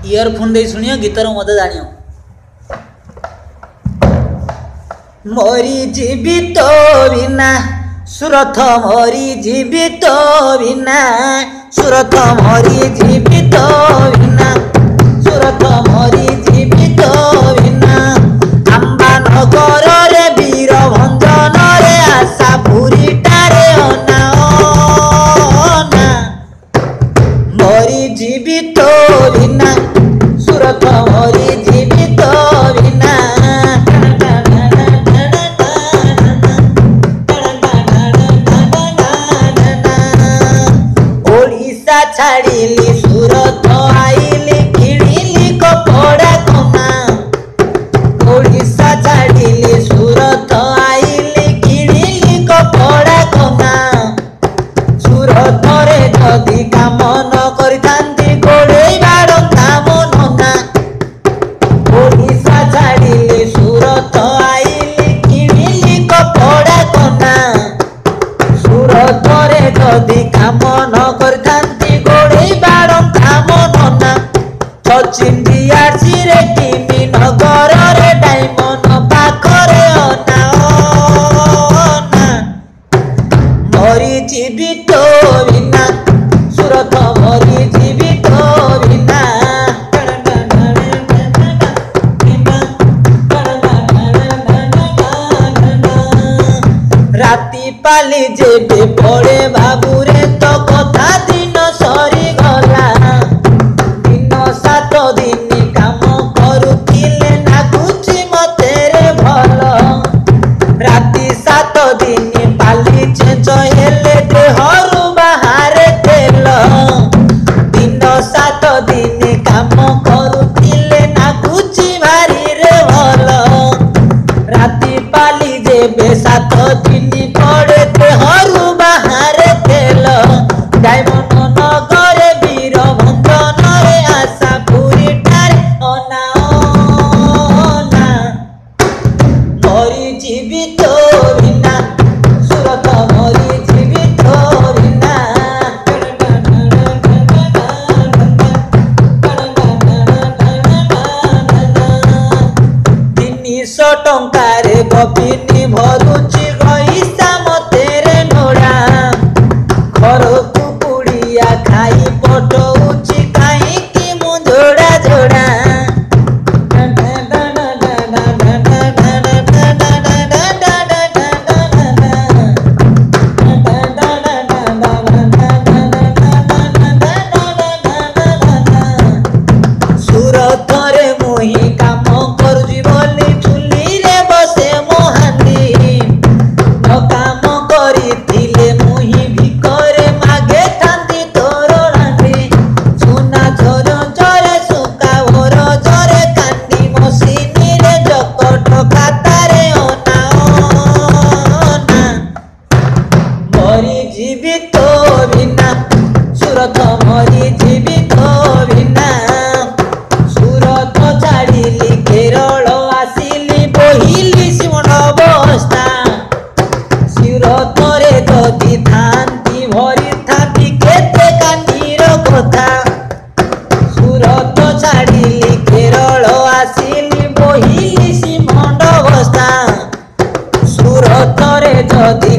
Earphone दे सुनियो गीतर मत जानियो। मरी जीवित बिना सुरथ मरी जीवित बिना सुरथ मरी जीवित बिना सुरथ मरी जीवित बिना आंबा नगर रे वीर भंजन रे आशा पुरीटारे अना अना मरी जीवित बिना सुरथ मरी जीवित बिना ओडिशा छाड़िली सुरत आइली किणिली कपड़ा कमा ओडिशा छाड़िली सुरत आइली किणिली कपड़ा कमा सुरत रे जदि काम न करिथांती गोड़ेइबार काम नना ओडिशा छाड़िली सुरत आइली किणिली कपड़ा कमा सुरत रे जदि काम न करिथांती गोड़ेइबार काम नना सचिन दियासी रे टीमी नगर रे डायमंड पाखरे अना अना मरी जीवित बिना सुरथ मरी जीवित बिना राति पाली जेबे पड़े बाबूरे तो कथा दिन सरी गला दिन 7 दिन काम करुथिले नागुची मते रे भल राति 7 दिन पाली चेंज हेले देहरु बाहरे तेल दिन 7 दिन काम करुथिले नागुची भारी रे भल राति पाली जेबे 7 दिन पड़े देहरु बाहरे तेल डायमंड नगर वीर भंजन रे आशा पुरीटारे अना अना मरी जीवित बिना सुरत मरी जीवित बिना 300 टंकार गपिनी भरुची गईसा मते रे नोड़ा घर कुकुड़िया खाई पटौची काई कि मु जोड़ा जोड़ा सुरत रे मुही काम करुची बोली चुली रे बसे मोहांदी न काम करिथिले मुही भिकरे मागे थांदी तोर रांदी सुना झर झरे सुका भर झरे कांदी मसिनी रे जकट खातारे अना अना मरी जीवित बिना सुरत मरी जीवित बिना सुरत छाड़िली केरल आसिली बोहिली सिमण बस्ता सुरत रे जदि थांती भरी थांती केते कांडीर कथा सुरत छाड़िली केरल आसिली बोहिली सिमण बस्ता सुरत रे जदि